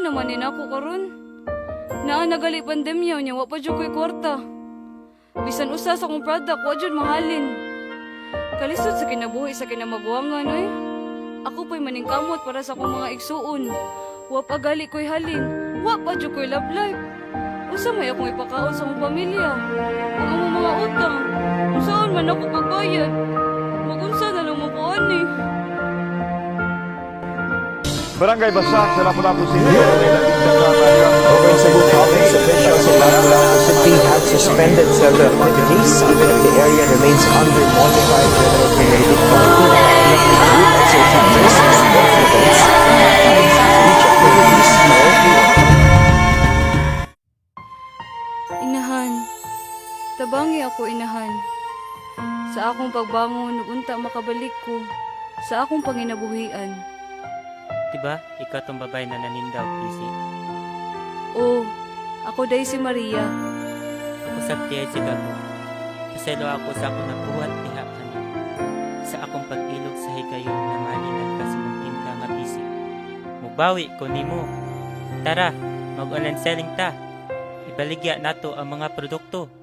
naman ni nako karon. Naa nagali pandemya nya wa pa jud ko'y kwarta. Bisan usa sa akong product wa jud mahalin. Kalisod sa kinabuhi sa kinamaguangan oy. Ako pa'y maningkamot para sa akong mga igsuon. Wa pa gali ko'y halin, wa pa jud ko'y love life. Usa may akong ipakaon sa akong pamilya. Ang among mga utang, saan man ako pagbayad. Magunsa na lang mo ko ani. Barangay Basak sa Lapu-Lapu City. Over Cebu province, officials in Lapu-Lapu City have suspended several activities even if the area remains under modified general creative quarantine. Group also features sports events. Each activities Inahan, tabangi ako inahan. Sa akong pagbangon, unta makabalik ko sa akong panginabuhian. Diba, ikaw tong babae na nanindaw, PC. Oh, ako day si Maria. Ako sa tiyay si Gabo. Paselo ako sa akong nabuhat diha kani. Sa akong pag-ilog sa higayon na malinag ka sa mong tinda nga PC. Mubawi ko nimo. Tara, mag-online selling ta. Ibaligya nato ang mga produkto.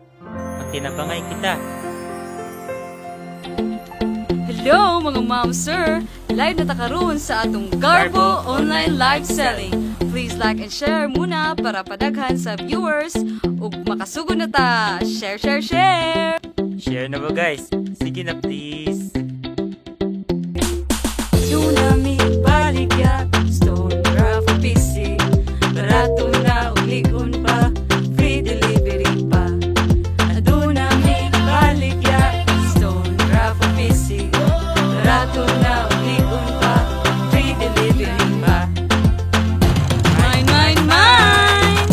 Magtinabangay kita. Hello mga ma'am, sir! Live na takaroon sa atong Garbo Online Live Selling. Please like and share muna para padaghan sa viewers ug makasugod na ta. Share, share, share! Share na ba guys? Sige na please. Tsunami baligya, stone graph PC. Barato na ug ligon pa, free delivery pa. Tsunami baligya, stone graph PC. Barato na ug ligon pa, free delivery pa. Mine, mine, mine!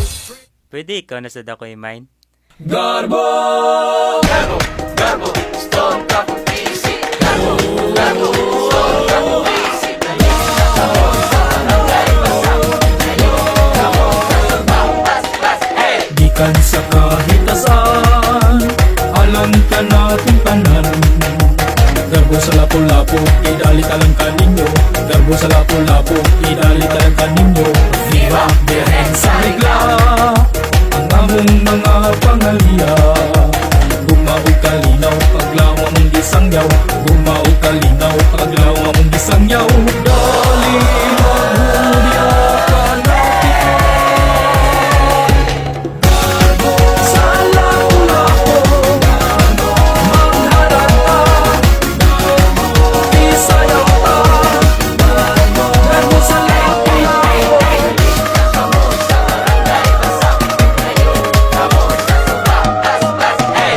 Pwede ikaw na sa dakoy mine? Gikan sa kahitasan, alam ka natin tanan. Garbo sa lapu-lapu, idalita lang kaninyo. Garbo sa lapu-lapu, idalita lang kaninyo. Viva Beren sa regla, ang among mga pangalia. Gumao'y kalinaw, paglaw among gisangyaw. Gumao'y kalinaw, paglaw among gisangyaw. Dali maghudya ka natin. Sa lapu-lapu, magharap ka. Isayaw ka. Garbo sa lapu-lapu.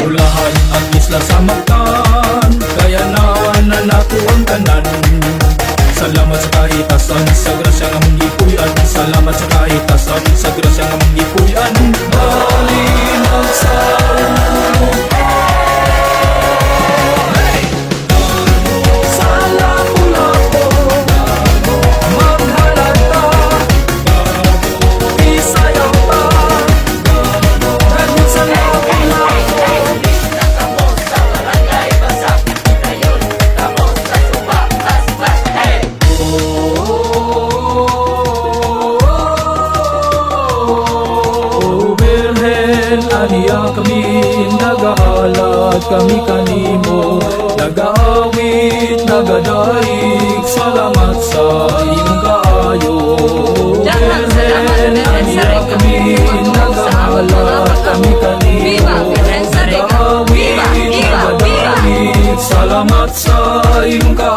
Ulahan ang isla sa Mactan, kaya na nato ang tanan. Salamat sa kahitasan, sa grasya nga mong gipuy-an. Salamat sa kahitasan, sa grasya nga mong gipuy-an. Balin ang saulog. Sa lapu-lapu, maghalata. Isayaw ka. Garbo sa lapu-lapu. O Birhen, aniya kami, nagahalat kami kanimo, nagaawit, nagadaig, salamat sa iyong kaayo. Birhen, aniya kami, nagahalat kami kanimo, nagaawit, nagadaig, salamat sa iyong kaayo.